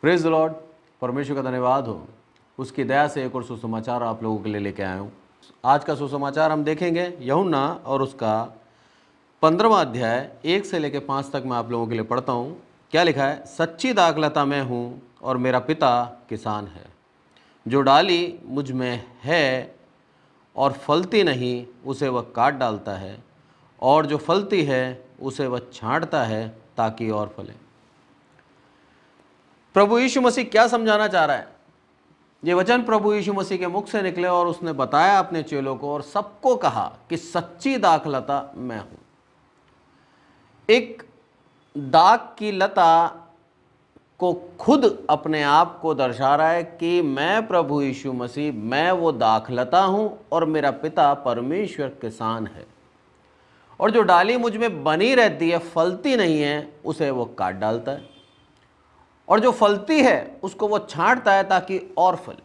Praise the Lord. परमेश्वर का धन्यवाद हो, उसकी दया से एक और सुसमाचार आप लोगों के लिए लेके आया हूँ। आज का सुसमाचार हम देखेंगे यूहन्ना और उसका 15वां अध्याय 1 से लेकर 5 तक मैं आप लोगों के लिए पढ़ता हूँ। क्या लिखा है? सच्ची दाखलता मैं हूँ और मेरा पिता किसान है। जो डाली मुझ में है और फलती नहीं उसे वह काट डालता है, और जो फलती है उसे वह छांटता है ताकि और फले। प्रभु यीशु मसीह क्या समझाना चाह रहा है? ये वचन प्रभु यीशु मसीह के मुख से निकले और उसने बताया अपने चेलों को और सबको कहा कि सच्ची दाखलता मैं हूं। एक दाख की लता को खुद अपने आप को दर्शा रहा है कि मैं प्रभु यीशु मसीह, मैं वो दाखलता हूं और मेरा पिता परमेश्वर किसान है। और जो डाली मुझ में बनी रहती है, फलती नहीं है, उसे वो काट डालता है, और जो फलती है उसको वो छांटता है ताकि और फले।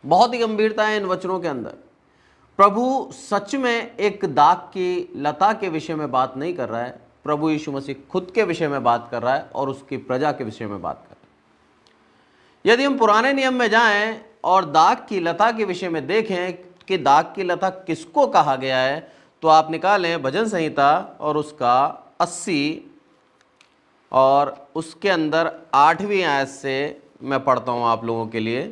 बहुत ही गंभीरता है इन वचनों के अंदर। प्रभु सच में एक दाख की लता के विषय में बात नहीं कर रहा है, प्रभु यीशु मसीह खुद के विषय में बात कर रहा है और उसकी प्रजा के विषय में बात कर रहा है। यदि हम पुराने नियम में जाएं और दाख की लता के विषय में देखें कि दाख की लता किसको कहा गया है, तो आप निकालें भजन संहिता और उसका 80 और उसके अंदर 8वीं आयत से मैं पढ़ता हूँ आप लोगों के लिए।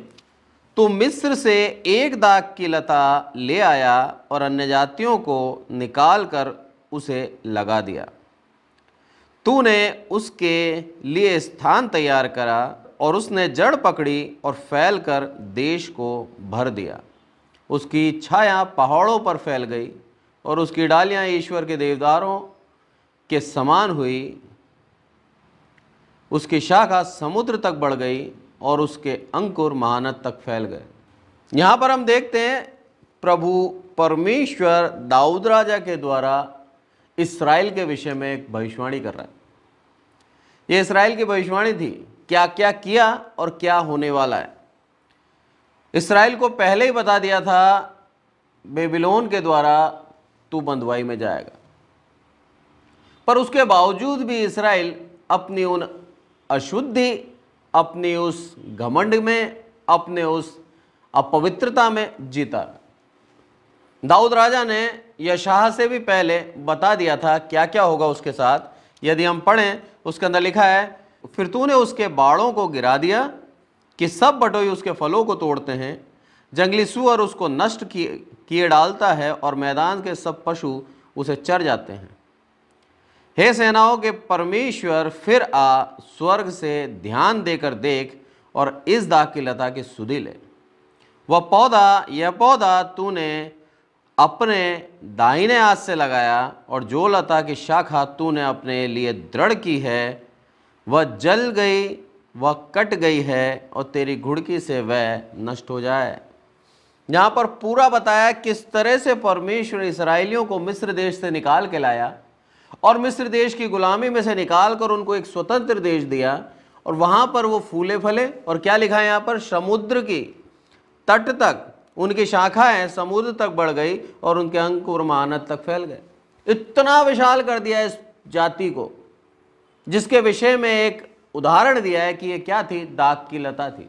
तो मिस्र से एक दाख की लता ले आया और अन्य जातियों को निकाल कर उसे लगा दिया। तूने उसके लिए स्थान तैयार करा और उसने जड़ पकड़ी और फैलकर देश को भर दिया। उसकी छाया पहाड़ों पर फैल गई और उसकी डालियां ईश्वर के देवदारों के समान हुई। उसकी शाखा समुद्र तक बढ़ गई और उसके अंकुर महानद तक फैल गए। यहाँ पर हम देखते हैं प्रभु परमेश्वर दाऊद राजा के द्वारा इस्राएल के विषय में एक भविष्यवाणी कर रहा है। ये इस्राएल की भविष्यवाणी थी, क्या क्या किया और क्या होने वाला है। इस्राएल को पहले ही बता दिया था बेबीलोन के द्वारा तू बंधुआई में जाएगा, पर उसके बावजूद भी इस्राएल अपनी उन अशुद्धि, अपनी उस घमंड में, अपने उस अपवित्रता में जीता। दाऊद राजा ने यशाह से भी पहले बता दिया था क्या क्या होगा उसके साथ। यदि हम पढ़ें, उसके अंदर लिखा है, फिर तूने उसके बाड़ों को गिरा दिया कि सब बटोई उसके फलों को तोड़ते हैं, जंगली सूअर उसको नष्ट किए डालता है और मैदान के सब पशु उसे चर जाते हैं। हे सेनाओं के परमेश्वर, फिर आ, स्वर्ग से ध्यान देकर देख और इस दाख की लता की सुधि ले। यह पौधा तूने अपने दाहिने हाथ से लगाया और जो लता की शाखा तूने अपने लिए दृढ़ की है, वह जल गई, वह कट गई है और तेरी घुड़की से वह नष्ट हो जाए। यहाँ पर पूरा बताया किस तरह से परमेश्वर इस्राएलियों को मिस्र देश से निकाल के लाया और मिस्र देश की गुलामी में से निकाल कर उनको एक स्वतंत्र देश दिया, और वहाँ पर वो फूले फले। और क्या लिखा है यहाँ पर? समुद्र की तट तक उनकी शाखाएं समुद्र तक बढ़ गई और उनके अंकुर महानद तक फैल गए। इतना विशाल कर दिया इस जाति को, जिसके विषय में एक उदाहरण दिया है कि ये क्या थी? दाख की लता थी।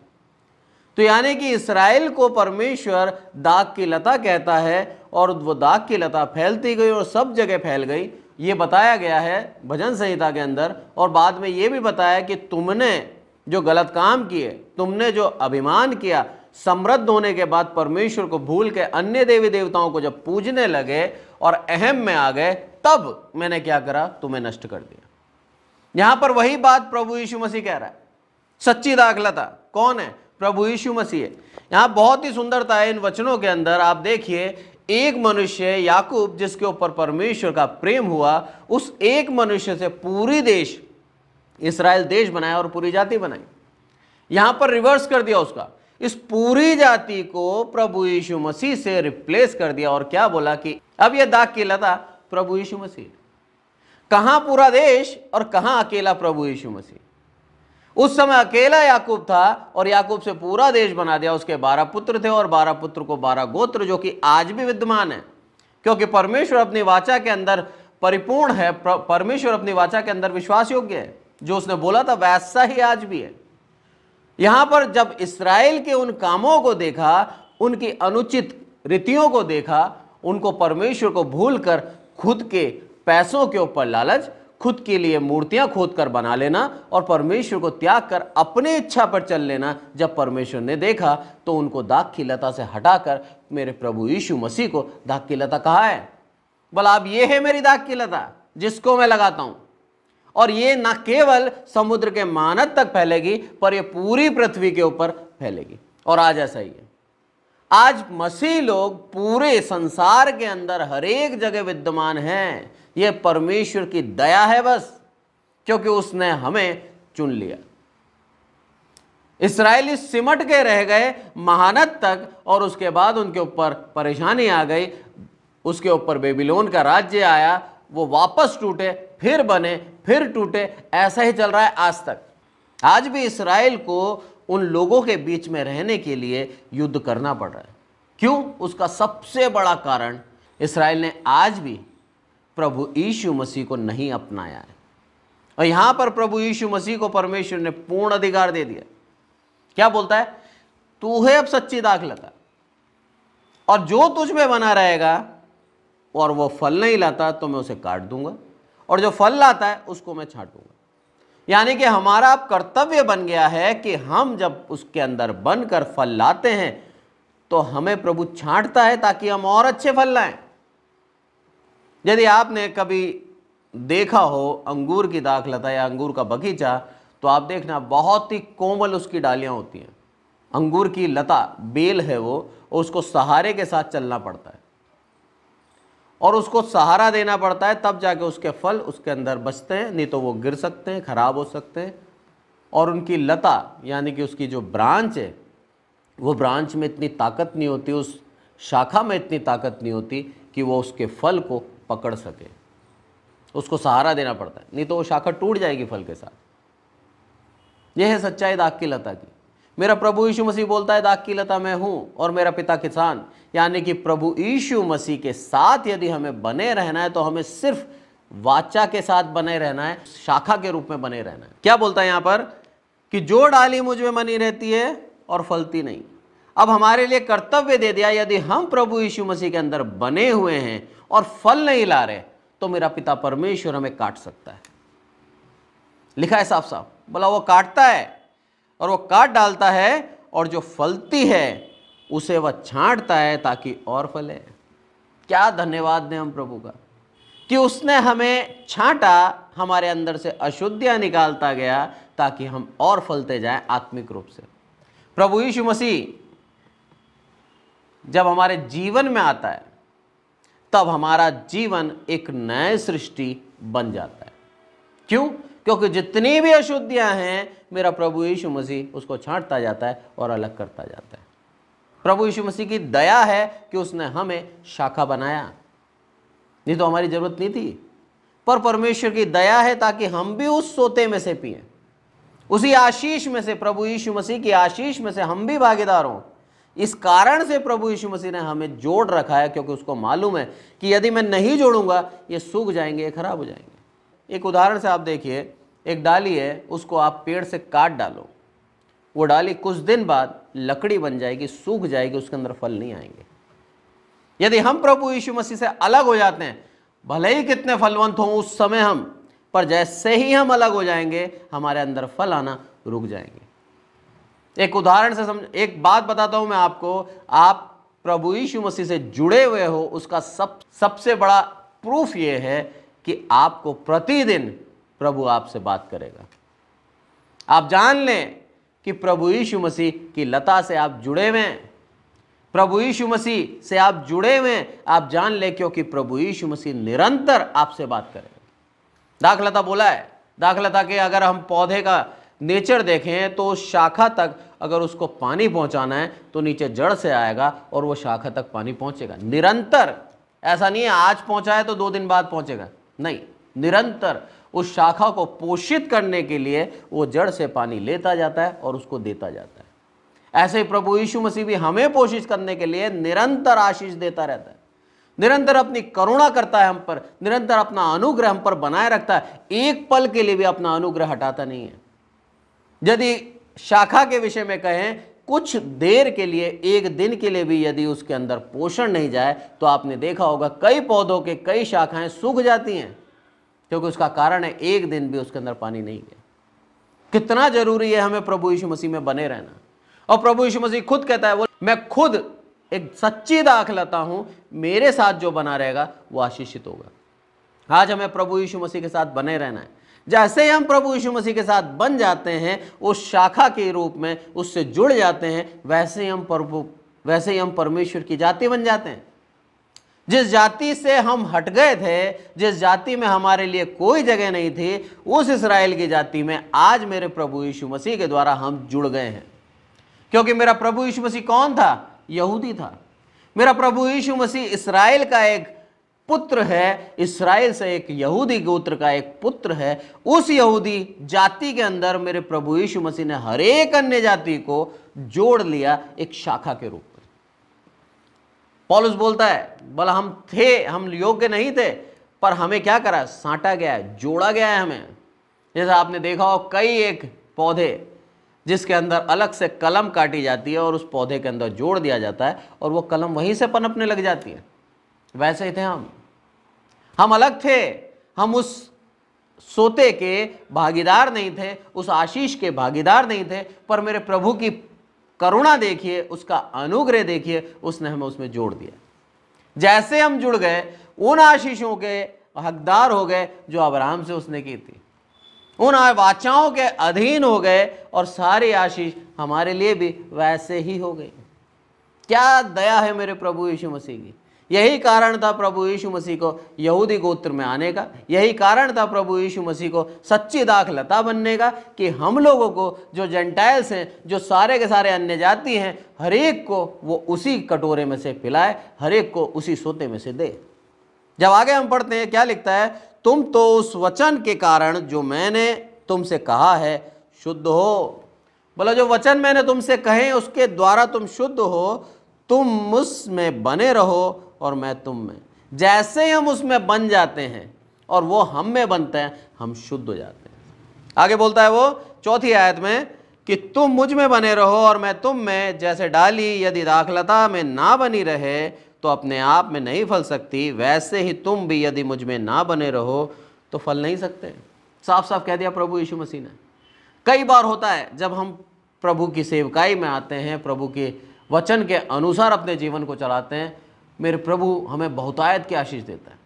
तो यानी कि इस्राएल को परमेश्वर दाख की लता कहता है और वो दाख की लता फैलती गई और सब जगह फैल गई। ये बताया गया है भजन संहिता के अंदर। और बाद में ये भी बताया कि तुमने जो गलत काम किए, तुमने जो अभिमान किया, समृद्ध होने के बाद परमेश्वर को भूल के अन्य देवी देवताओं को जब पूजने लगे और अहम में आ गए, तब मैंने क्या करा? तुम्हें नष्ट कर दिया। यहां पर वही बात प्रभु यीशु मसीह कह रहा है। सच्ची दाखलता कौन है? प्रभु यीशु मसीह है। यहां बहुत ही सुंदरता है इन वचनों के अंदर। आप देखिए, एक मनुष्य याकूब जिसके ऊपर परमेश्वर का प्रेम हुआ, उस एक मनुष्य से पूरी देश इस्राएल देश बनाया और पूरी जाति बनाई। यहां पर रिवर्स कर दिया उसका, इस पूरी जाति को प्रभु यीशु मसीह से रिप्लेस कर दिया। और क्या बोला कि अब यह दाख की लता प्रभु यीशु मसीह। कहां पूरा देश और कहां अकेला प्रभु यीशु मसीह? उस समय अकेला याकूब था और याकूब से पूरा देश बना दिया। उसके 12 पुत्र थे और 12 पुत्र को 12 गोत्र, जो कि आज भी विद्यमान है, क्योंकि परमेश्वर अपनी वाचा के अंदर परिपूर्ण है। परमेश्वर अपनी वाचा के अंदर विश्वास योग्य है। जो उसने बोला था वैसा ही आज भी है। यहां पर जब इस्राएल के उन कामों को देखा, उनकी अनुचित रीतियों को देखा, उनको परमेश्वर को भूलकर खुद के पैसों के ऊपर लालच, खुद के लिए मूर्तियां खोद कर बना लेना और परमेश्वर को त्याग कर अपने इच्छा पर चल लेना, जब परमेश्वर ने देखा तो उनको दाख की लता से हटाकर मेरे प्रभु यीशु मसीह को दाख की लता कहा है। बोला अब ये है मेरी दाख की लता जिसको मैं लगाता हूं, और ये न केवल समुद्र के मानद तक फैलेगी पर ये पूरी पृथ्वी के ऊपर फैलेगी। और आज ऐसा ही है, आज मसीह लोग पूरे संसार के अंदर हर एक जगह विद्यमान हैं। यह परमेश्वर की दया है बस, क्योंकि उसने हमें चुन लिया। इस्राएली सिमट के रह गए महानद तक, और उसके बाद उनके ऊपर परेशानी आ गई, उसके ऊपर बेबीलोन का राज्य आया, वो वापस टूटे, फिर बने, फिर टूटे, ऐसा ही चल रहा है आज तक। आज भी इस्राएल को उन लोगों के बीच में रहने के लिए युद्ध करना पड़ रहा है। क्यों? उसका सबसे बड़ा कारण इस्राएल ने आज भी प्रभु यीशु मसीह को नहीं अपनाया है। और यहां पर प्रभु यीशु मसीह को परमेश्वर ने पूर्ण अधिकार दे दिया। क्या बोलता है? तू है अब सच्ची दाख लता, और जो तुझ में बना रहेगा और वो फल नहीं लाता तो मैं उसे काट दूंगा, और जो फल लाता है उसको मैं छांटूंगा। यानी कि हमारा अब कर्तव्य बन गया है कि हम जब उसके अंदर बनकर फल लाते हैं तो हमें प्रभु छांटता है ताकि हम और अच्छे फल लाएं। यदि आपने कभी देखा हो अंगूर की दाख लता या अंगूर का बगीचा, तो आप देखना बहुत ही कोमल उसकी डालियां होती हैं। अंगूर की लता बेल है वो, उसको सहारे के साथ चलना पड़ता है और उसको सहारा देना पड़ता है, तब जाके उसके फल उसके अंदर बचते हैं, नहीं तो वो गिर सकते हैं, खराब हो सकते हैं। और उनकी लता यानी कि उसकी जो ब्रांच है, वो ब्रांच में इतनी ताकत नहीं होती, उस शाखा में इतनी ताकत नहीं होती कि वो उसके फल को पकड़ सके। उसको सहारा देना पड़ता है, नहीं तो वो शाखा टूट जाएगी फल के साथ। यह है सच्चाई दाख की लता की। मेरा प्रभु यीशु मसीह बोलता है दाख की लता मैं हूं और मेरा पिता किसान। यानी कि प्रभु यीशु मसीह के साथ यदि हमें बने रहना है तो हमें सिर्फ वाचा के साथ बने रहना है, शाखा के रूप में बने रहना है। क्या बोलता है यहां पर? कि जो डाली मुझ में बनी रहती है और फलती नहीं। अब हमारे लिए कर्तव्य दे दिया, यदि हम प्रभु यीशु मसीह के अंदर बने हुए हैं और फल नहीं ला रहे तो मेरा पिता परमेश्वर हमें काट सकता है। लिखा है साफ साफ, बोला वो काटता है और वो काट डालता है, और जो फलती है उसे वह छांटता है ताकि और फले। क्या धन्यवाद दें हम प्रभु का कि उसने हमें छांटा, हमारे अंदर से अशुद्धियां निकालता गया ताकि हम और फलते जाएं आत्मिक रूप से। प्रभु यीशु मसीह जब हमारे जीवन में आता है तब हमारा जीवन एक नए सृष्टि बन जाता है। क्यों? क्योंकि जितनी भी अशुद्धियां हैं मेरा प्रभु यीशु मसीह उसको छांटता जाता है और अलग करता जाता है। प्रभु यीशु मसीह की दया है कि उसने हमें शाखा बनाया, नहीं तो हमारी जरूरत नहीं थी। पर परमेश्वर की दया है ताकि हम भी उस सोते में से पिएं, उसी आशीष में से, प्रभु यीशु मसीह की आशीष में से हम भी भागीदार हों। इस कारण से प्रभु यीशु मसीह ने हमें जोड़ रखा है, क्योंकि उसको मालूम है कि यदि मैं नहीं जोड़ूंगा ये सूख जाएंगे, ये खराब हो जाएंगे। एक उदाहरण से आप देखिए, एक डाली है, उसको आप पेड़ से काट डालो, वो डाली कुछ दिन बाद लकड़ी बन जाएगी, सूख जाएगी, उसके अंदर फल नहीं आएंगे। यदि हम प्रभु यीशु मसीह से अलग हो जाते हैं, भले ही कितने फलवंत हों उस समय हम, पर जैसे ही हम अलग हो जाएंगे हमारे अंदर फल आना रुक जाएंगे। एक उदाहरण से समझ, एक बात बताता हूं मैं आपको, आप प्रभु यीशु मसीह से जुड़े हुए हो उसका सबसे बड़ा प्रूफ ये है कि आपको प्रतिदिन प्रभु आपसे बात करेगा। आप जान लें कि प्रभु यीशु मसीह की लता से आप जुड़े हुए हैं, प्रभु यीशु मसीह से आप जुड़े हुए हैं, आप जान ले, क्योंकि प्रभु यीशु मसीह निरंतर आपसे बात करेगा। दाख लता बोला है, दाख लता के अगर हम पौधे का नेचर देखें तो शाखा तक अगर उसको पानी पहुंचाना है तो नीचे जड़ से आएगा और वो शाखा तक पानी पहुंचेगा निरंतर। ऐसा नहीं है आज पहुंचा है तो 2 दिन बाद पहुंचेगा, नहीं, निरंतर उस शाखा को पोषित करने के लिए वो जड़ से पानी लेता जाता है और उसको देता जाता है। ऐसे ही प्रभु यीशु मसीह भी हमें पोषित करने के लिए निरंतर आशीष देता रहता है, निरंतर अपनी करुणा करता है हम पर, निरंतर अपना अनुग्रह हम पर बनाए रखता है, एक पल के लिए भी अपना अनुग्रह हटाता नहीं है। यदि शाखा के विषय में कहें, कुछ देर के लिए, एक दिन के लिए भी यदि उसके अंदर पोषण नहीं जाए तो आपने देखा होगा कई पौधों के कई शाखाएं सूख जाती हैं, क्योंकि उसका कारण है एक दिन भी उसके अंदर पानी नहीं गया। कितना जरूरी है हमें प्रभु यीशु मसीह में बने रहना। और प्रभु यीशु मसीह खुद कहता है, वो मैं खुद एक सच्ची दाखलता हूं, मेरे साथ जो बना रहेगा वो आशीषित होगा। आज हमें प्रभु यीशु मसीह के साथ बने रहना है। जैसे ही हम प्रभु यीशु मसीह के साथ बन जाते हैं, उस शाखा के रूप में उससे जुड़ जाते हैं, वैसे ही हम परमेश्वर की जाति बन जाते हैं। जिस जाति से हम हट गए थे, जिस जाति में हमारे लिए कोई जगह नहीं थी, उस इस्राएल की जाति में आज मेरे प्रभु यीशु मसीह के द्वारा हम जुड़ गए हैं। क्योंकि मेरा प्रभु यीशु मसीह कौन था? यहूदी था। मेरा प्रभु यीशु मसीह इस्राएल का एक पुत्र है, इस्राएल से एक यहूदी गोत्र का एक पुत्र है। उस यहूदी जाति के अंदर मेरे प्रभु यीशु मसीह ने हर एक अन्य जाति को जोड़ लिया एक शाखा के रूप में। पौलुस बोलता है, बोला हम योग्य नहीं थे, पर हमें क्या करा? साँटा गया है, जोड़ा गया है हमें। जैसा आपने देखा हो कई एक पौधे जिसके अंदर अलग से कलम काटी जाती है और उस पौधे के अंदर जोड़ दिया जाता है और वो कलम वहीं से पनपने लग जाती है, वैसे ही थे हम अलग थे। हम उस सोते के भागीदार नहीं थे, उस आशीष के भागीदार नहीं थे, पर मेरे प्रभु की करुणा देखिए, उसका अनुग्रह देखिए, उसने हमें उसमें जोड़ दिया। जैसे हम जुड़ गए, उन आशीषों के हकदार हो गए जो अब्राहम से उसने की थी, उन वाचाओं के अधीन हो गए और सारी आशीष हमारे लिए भी वैसे ही हो गई। क्या दया है मेरे प्रभु यीशु मसीह की। यही कारण था प्रभु यीशु मसीह को यहूदी गोत्र में आने का, यही कारण था प्रभु यीशु मसीह को सच्ची दाखलता बनने का, कि हम लोगों को जो जेंटाइल्स हैं, जो सारे के सारे अन्य जाति हैं, हर एक को वो उसी कटोरे में से पिलाए, हर एक को उसी सोते में से दे। जब आगे हम पढ़ते हैं, क्या लिखता है? तुम तो उस वचन के कारण जो मैंने तुमसे कहा है शुद्ध हो। बोला, जो वचन मैंने तुमसे कहे उसके द्वारा तुम शुद्ध हो। तुम मुझमें बने रहो और मैं तुम में। जैसे हम उसमें बन जाते हैं और वो हम में बनते हैं, हम शुद्ध हो जाते हैं। आगे बोलता है वो 4वीं आयत में कि तुम मुझ में बने रहो और मैं तुम में। जैसे डाली यदि दाखलता में ना बनी रहे तो अपने आप में नहीं फल सकती, वैसे ही तुम भी यदि मुझ में ना बने रहो तो फल नहीं सकते। साफ साफ कह दिया प्रभु यीशु मसीह ने। कई बार होता है जब हम प्रभु की सेवकाई में आते हैं, प्रभु के वचन के अनुसार अपने जीवन को चलाते हैं, मेरे प्रभु हमें बहुतायत की आशीष देता है।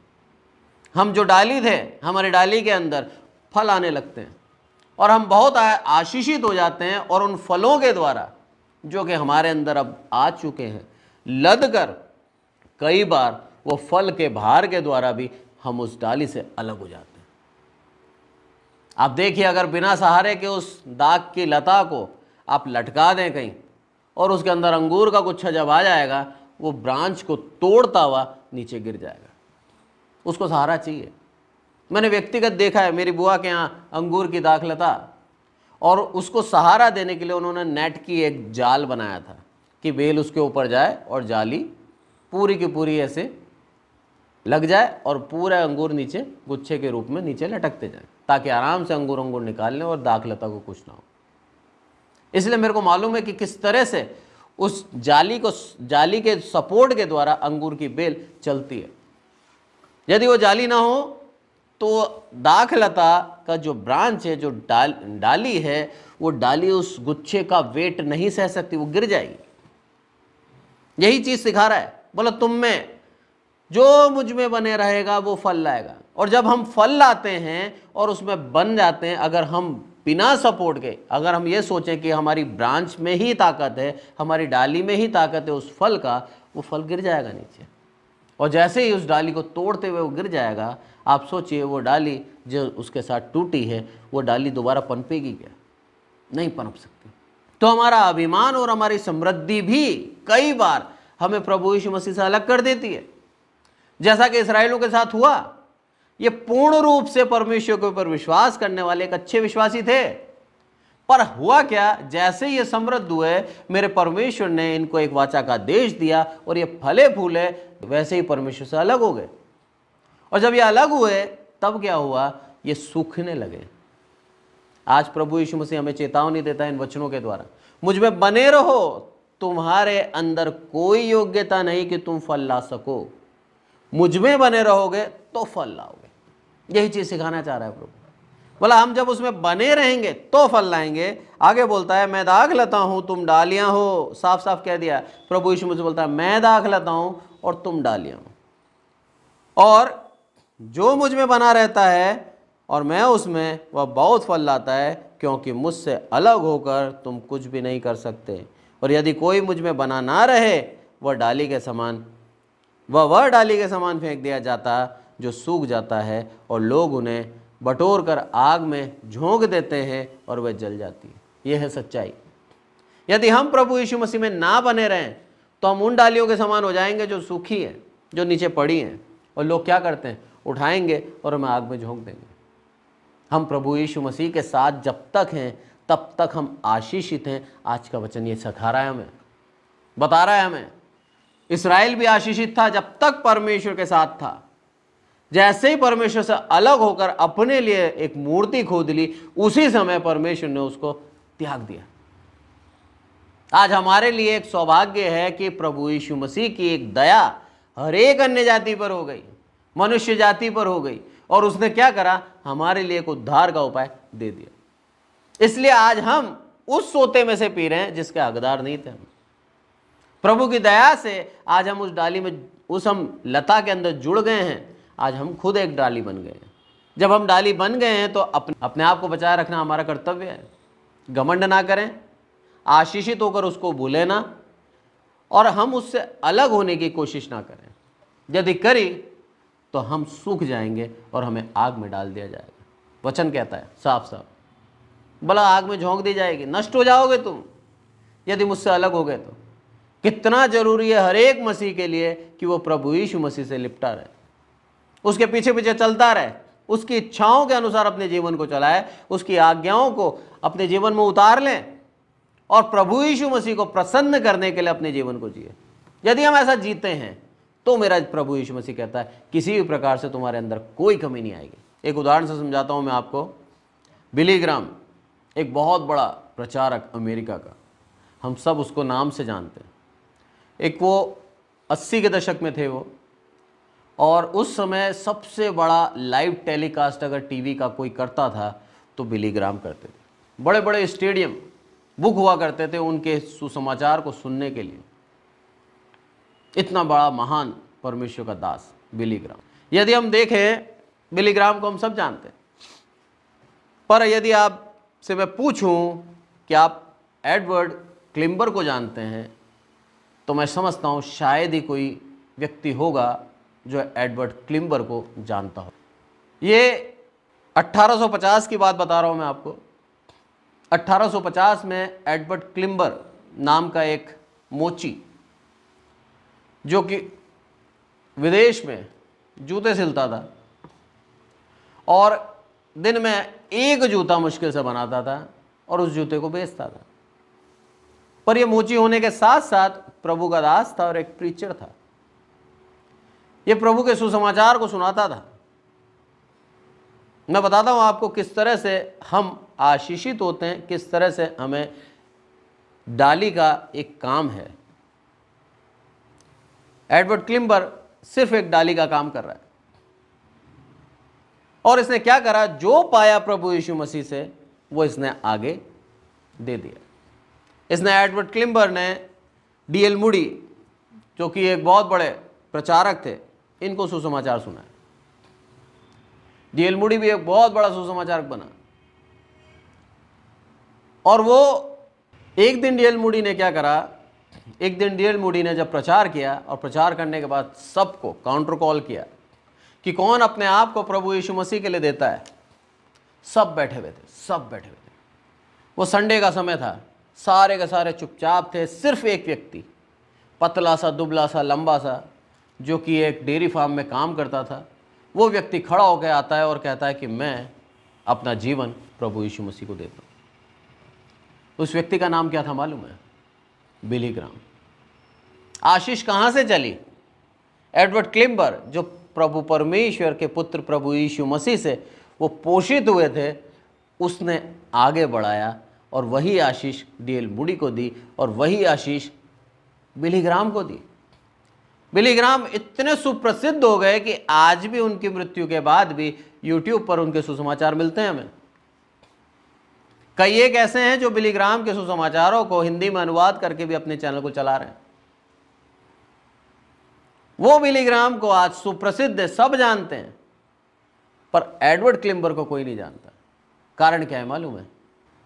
हम जो डाली थे, हमारी डाली के अंदर फल आने लगते हैं और हम बहुत आशीषित हो जाते हैं। और उन फलों के द्वारा जो कि हमारे अंदर अब आ चुके हैं, लद कर कई बार वो फल के भार के द्वारा भी हम उस डाली से अलग हो जाते हैं। आप देखिए, अगर बिना सहारे के उस दाग की लता को आप लटका दें कहीं और उसके अंदर अंगूर का गुच्छा जब आ जाएगा, वो ब्रांच को तोड़ता हुआ नीचे गिर जाएगा। उसको सहारा चाहिए। मैंने व्यक्तिगत देखा है, मेरी बुआ के यहाँ अंगूर की दाखलता, और उसको सहारा देने के लिए उन्होंने नेट की एक जाल बनाया था कि बेल उसके ऊपर जाए और जाली पूरी की पूरी ऐसे लग जाए और पूरा अंगूर नीचे गुच्छे के रूप में नीचे लटकते जाए, ताकि आराम से अंगूर निकाल लें और दाखलता को कुछ ना हो। इसलिए मेरे को मालूम है कि किस तरह से उस जाली के सपोर्ट के द्वारा अंगूर की बेल चलती है। यदि वो जाली ना हो तो दाखलता का जो ब्रांच है, जो डाली है, वो डाली उस गुच्छे का वेट नहीं सह सकती, वो गिर जाएगी। यही चीज सिखा रहा है। बोला, तुम में जो मुझ में बने रहेगा वो फल लाएगा। और जब हम फल लाते हैं और उसमें बन जाते हैं, अगर हम बिना सपोर्ट के, अगर हम ये सोचें कि हमारी ब्रांच में ही ताकत है, हमारी डाली में ही ताकत है उस फल का, वो फल गिर जाएगा नीचे। और जैसे ही उस डाली को तोड़ते हुए वो गिर जाएगा, आप सोचिए वो डाली जो उसके साथ टूटी है, वो डाली दोबारा पनपेगी क्या? नहीं पनप सकती। तो हमारा अभिमान और हमारी समृद्धि भी कई बार हमें प्रभु यीशु मसीह से अलग कर देती है, जैसा कि इस्राएलियों के साथ हुआ। ये पूर्ण रूप से परमेश्वर के ऊपर विश्वास करने वाले एक अच्छे विश्वासी थे, पर हुआ क्या? जैसे ये समृद्ध हुए, मेरे परमेश्वर ने इनको एक वाचा का देश दिया और ये फले फूले, वैसे ही परमेश्वर से अलग हो गए। और जब ये अलग हुए तब क्या हुआ? ये सूखने लगे। आज प्रभु यीशु मसीह हमें चेतावनी देता है इन वचनों के द्वारा, मुझ में बने रहो, तुम्हारे अंदर कोई योग्यता नहीं कि तुम फल ला सको, मुझ में बने रहोगे तो फल लाओगे। यही चीज सिखाना चाह रहा है प्रभु। बोला हम जब उसमें बने रहेंगे तो फल लाएंगे। आगे बोलता है मैं दाख लेता हूं तुम डालियां हो, साफ साफ कह दिया प्रभु यीशु मुझे बोलता है मैं दाख लेता हूं और तुम डालियां हो, और जो मुझ में बना रहता है और मैं उसमें, वह बहुत फल लाता है, क्योंकि मुझसे अलग होकर तुम कुछ भी नहीं कर सकते। और यदि कोई मुझ में बना ना रहे वह डाली के समान फेंक दिया जाता जो सूख जाता है, और लोग उन्हें बटोर कर आग में झोंक देते हैं और वह जल जाती है। यह है सच्चाई। यदि हम प्रभु यीशु मसीह में ना बने रहें तो हम उन डालियों के समान हो जाएंगे जो सूखी हैं, जो नीचे पड़ी हैं, और लोग क्या करते हैं, उठाएंगे और हमें आग में झोंक देंगे। हम प्रभु यीशु मसीह के साथ जब तक हैं तब तक हम आशीषित हैं। आज का वचन ये सिखा रहा है, हमें बता रहा है हमें। इस्राएल भी आशीषित था जब तक परमेश्वर के साथ था। जैसे ही परमेश्वर से अलग होकर अपने लिए एक मूर्ति खोद ली, उसी समय परमेश्वर ने उसको त्याग दिया। आज हमारे लिए एक सौभाग्य है कि प्रभु यीशु मसीह की एक दया हर एक अन्य जाति पर हो गई, मनुष्य जाति पर हो गई, और उसने क्या करा, हमारे लिए एक उद्धार का उपाय दे दिया। इसलिए आज हम उस सोते में से पी रहे हैं जिसके हकदार नहीं थे हम। प्रभु की दया से आज हम उस डाली में, उस हम लता के अंदर जुड़ गए हैं। आज हम खुद एक डाली बन गए हैं। जब हम डाली बन गए हैं तो अपने आप को बचाए रखना हमारा कर्तव्य है। घमंड ना करें, आशीषित होकर उसको भूलें ना, और हम उससे अलग होने की कोशिश ना करें। यदि करी तो हम सूख जाएंगे और हमें आग में डाल दिया जाएगा। वचन कहता है साफ साफ, भला आग में झोंक दी जाएगी, नष्ट हो जाओगे तुम यदि मुझसे अलग हो गए तो। कितना जरूरी है हर एक मसीह के लिए कि वो प्रभु यीशु मसीह से लिपटा रहे, उसके पीछे पीछे चलता रहे, उसकी इच्छाओं के अनुसार अपने जीवन को चलाए, उसकी आज्ञाओं को अपने जीवन में उतार लें और प्रभु यीशु मसीह को प्रसन्न करने के लिए अपने जीवन को जिए। यदि हम ऐसा जीते हैं तो मेरा प्रभु यीशु मसीह कहता है किसी भी प्रकार से तुम्हारे अंदर कोई कमी नहीं आएगी। एक उदाहरण से समझाता हूं मैं आपको। बिली ग्राम एक बहुत बड़ा प्रचारक अमेरिका का, हम सब उसको नाम से जानते हैं। एक वो 80 के दशक में थे वो, और उस समय सबसे बड़ा लाइव टेलीकास्ट अगर टीवी का कोई करता था तो बिली ग्राम करते थे। बड़े बड़े स्टेडियम बुक हुआ करते थे उनके सुसमाचार को सुनने के लिए। इतना बड़ा महान परमेश्वर का दास बिली ग्राम। यदि हम देखें, बिली ग्राम को हम सब जानते हैं, पर यदि आपसे मैं पूछूं कि आप एडवर्ड क्लिम्बर को जानते हैं तो मैं समझता हूं शायद ही कोई व्यक्ति होगा जो एडवर्ड क्लिम्बर को जानता हो। ये 1850 की बात बता रहा हूं मैं आपको। 1850 में एडवर्ड क्लिम्बर नाम का एक मोची, जो कि विदेश में जूते सिलता था और दिन में एक जूता मुश्किल से बनाता था और उस जूते को बेचता था। पर यह मोची होने के साथ साथ प्रभु का दास था और एक प्रीचर था। यह प्रभु के सुसमाचार को सुनाता था। मैं बताता हूं आपको किस तरह से हम आशीषित होते हैं, किस तरह से हमें डाली का एक काम है। एडवर्ड क्लिम्बर सिर्फ एक डाली का काम कर रहा है और इसने क्या करा, जो पाया प्रभु यीशु मसीह से वो इसने आगे दे दिया। इसने एडवर्ड क्लिम्बर ने डीएल मूडी, जो कि एक बहुत बड़े प्रचारक थे, इनको सुसमाचार सुनाया। डीएल मूडी भी एक बहुत बड़ा सुसमाचारक बना। और वो एक दिन डीएल मूडी ने क्या करा, एक दिन डीएल मूडी ने जब प्रचार किया और प्रचार करने के बाद सबको काउंटर कॉल किया कि कौन अपने आप को प्रभु यीशु मसीह के लिए देता है। सब बैठे हुए थे, सब बैठे हुए थे। वो संडे का समय था, सारे के सारे चुपचाप थे। सिर्फ एक व्यक्ति, पतला सा, दुबला सा, लंबा सा, जो कि एक डेयरी फार्म में काम करता था, वो व्यक्ति खड़ा होकर आता है और कहता है कि मैं अपना जीवन प्रभु यीशु मसीह को देता हूँ। उस व्यक्ति का नाम क्या था मालूम है? बिली ग्राम। आशीष कहाँ से चली? एडवर्ड क्लिम्बर, जो प्रभु परमेश्वर के पुत्र प्रभु यीशु मसीह से वो पोषित हुए थे, उसने आगे बढ़ाया और वही आशीष डीएल मूडी को दी और वही आशीष बिली ग्राहम को दी। बिली ग्राहम इतने सुप्रसिद्ध हो गए कि आज भी उनकी मृत्यु के बाद भी यूट्यूब पर उनके सुसमाचार मिलते हैं हमें। कई एक ऐसे हैं जो बिली ग्राहम के सुसमाचारों को हिंदी में अनुवाद करके भी अपने चैनल को चला रहे हैं। वो बिली ग्राहम को आज सुप्रसिद्ध है, सब जानते हैं, पर एडवर्ड क्लिम्बर को कोई नहीं जानता। कारण क्या है मालूम है?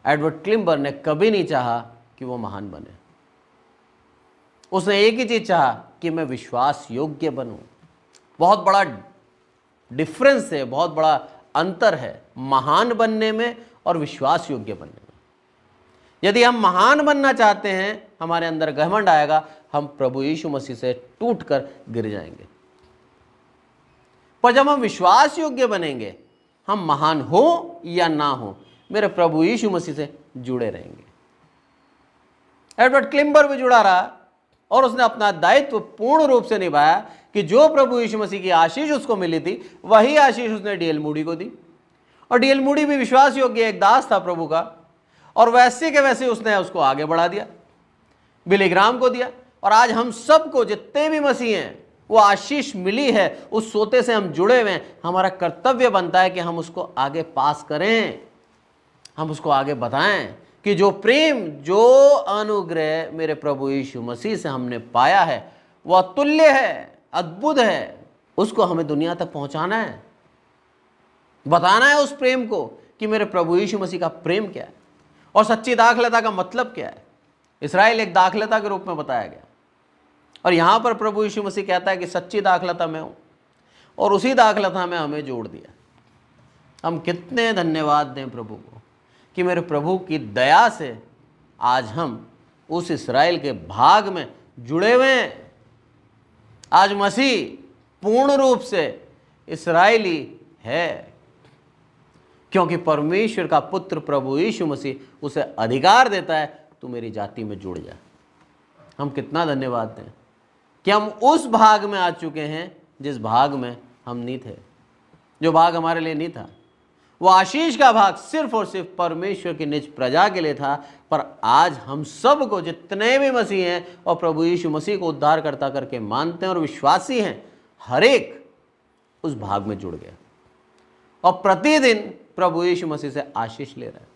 एडवर्ड क्लिम्बर ने कभी नहीं चाहा कि वो महान बने। उसने एक ही चीज चाहा कि मैं विश्वास योग्य बनूं। बहुत बड़ा डिफरेंस है, बहुत बड़ा अंतर है महान बनने में और विश्वास योग्य बनने में। यदि हम महान बनना चाहते हैं, हमारे अंदर घमंड आएगा, हम प्रभु यीशु मसीह से टूटकर गिर जाएंगे। पर जब हम विश्वास योग्य बनेंगे, हम महान हो या ना हो, मेरे प्रभु यीशु मसीह से जुड़े रहेंगे। एडवर्ड क्लिम्बर भी जुड़ा रहा और उसने अपना दायित्व पूर्ण रूप से निभाया कि जो प्रभु यीशु मसीह की आशीष उसको मिली थी, वही आशीष उसने डीएल मूडी को दी। और डीएल मूडी भी विश्वास योग्य एक दास था प्रभु का, और वैसे के वैसे उसने उसको आगे बढ़ा दिया, बिली ग्राहम को दिया। और आज हम सबको, जितने भी मसीह हैं, वो आशीष मिली है, उस सोते से हम जुड़े हुए हैं। हमारा कर्तव्य बनता है कि हम उसको आगे पास करें, हम उसको आगे बताएं कि जो प्रेम, जो अनुग्रह मेरे प्रभु यीशु मसीह से हमने पाया है, वह अतुल्य है, अद्भुत है। उसको हमें दुनिया तक पहुंचाना है, बताना है उस प्रेम को कि मेरे प्रभु यीशु मसीह का प्रेम क्या है और सच्ची दाखलता का मतलब क्या है। इस्राएल एक दाखलता के रूप में बताया गया, और यहाँ पर प्रभु यीशु मसीह कहता है कि सच्ची दाखलता मैं हूँ, और उसी दाखलता में हमें जोड़ दिया। हम कितने धन्यवाद दें प्रभु को कि मेरे प्रभु की दया से आज हम उस इस्राएल के भाग में जुड़े हुए हैं। आज मसीह पूर्ण रूप से इस्राएली है, क्योंकि परमेश्वर का पुत्र प्रभु यीशु मसीह उसे अधिकार देता है, तू मेरी जाति में जुड़ जा। हम कितना धन्यवाद दें कि हम उस भाग में आ चुके हैं जिस भाग में हम नहीं थे, जो भाग हमारे लिए नहीं था। वो आशीष का भाग सिर्फ और सिर्फ परमेश्वर की निज प्रजा के लिए था, पर आज हम सब को, जितने भी मसीह हैं और प्रभु यीशु मसीह को उद्धारकर्ता करके मानते हैं और विश्वासी हैं, हर एक उस भाग में जुड़ गया और प्रतिदिन प्रभु यीशु मसीह से आशीष ले रहा है,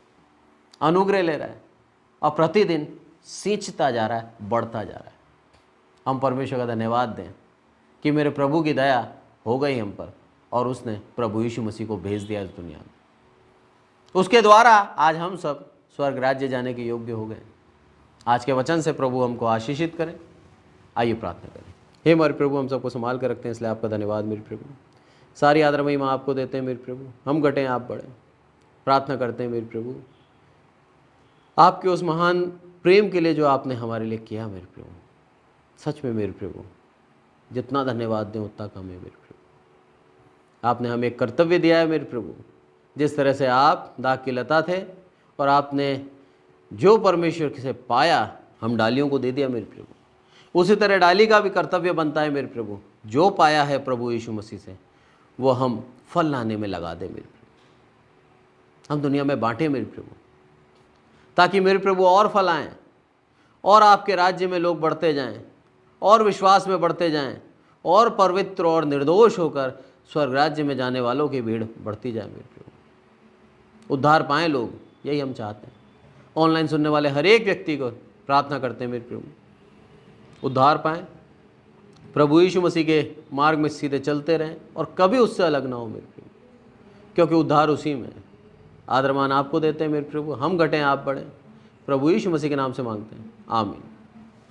अनुग्रह ले रहा है, और प्रतिदिन सींचता जा रहा है, बढ़ता जा रहा है। हम परमेश्वर का धन्यवाद दें कि मेरे प्रभु की दया हो गई हम पर, और उसने प्रभु यीशु मसीह को भेज दिया इस दुनिया में। उसके द्वारा आज हम सब स्वर्ग राज्य जाने के योग्य हो गए। आज के वचन से प्रभु हमको आशीषित करें। आइए प्रार्थना करें। हे हमारे प्रभु, हम सबको संभाल कर रखते हैं, इसलिए आपका धन्यवाद मेरे प्रभु। सारी आदर महिमा आपको देते हैं मेरे प्रभु। हम घटें आप बढ़ें, प्रार्थना करते हैं मेरे प्रभु, आपके उस महान प्रेम के लिए जो आपने हमारे लिए किया मेरे प्रभु। सच में मेरे प्रभु, जितना धन्यवाद दें उतना कम है मेरे प्रभु। आपने हमें एक कर्तव्य दिया है मेरे प्रभु। जिस तरह से आप दाख की लता थे और आपने जो परमेश्वर से पाया, हम डालियों को दे दिया मेरे प्रभु। उसी तरह डाली का भी कर्तव्य बनता है मेरे प्रभु, जो पाया है प्रभु यीशु मसीह से, वो हम फल लाने में लगा दें मेरे प्रभु। हम दुनिया में बांटें मेरे प्रभु, ताकि मेरे प्रभु और फल आएँ और आपके राज्य में लोग बढ़ते जाएं और विश्वास में बढ़ते जाएं और पवित्र और निर्दोष होकर स्वर्ग राज्य में जाने वालों की भीड़ बढ़ती जाए मेरे प्रभु। उद्धार पाएं लोग, यही हम चाहते हैं। ऑनलाइन सुनने वाले हर एक व्यक्ति को प्रार्थना करते हैं मेरे प्रभु, उद्धार पाएं, प्रभु यीशु मसीह के मार्ग में सीधे चलते रहें और कभी उससे अलग ना हो मेरे प्रभु, क्योंकि उद्धार उसी में है। आदरमान आपको देते हैं मेरे प्रभु। हम घटें आप बढ़ें, प्रभु यीशु मसीह के नाम से मांगते हैं, आमीन।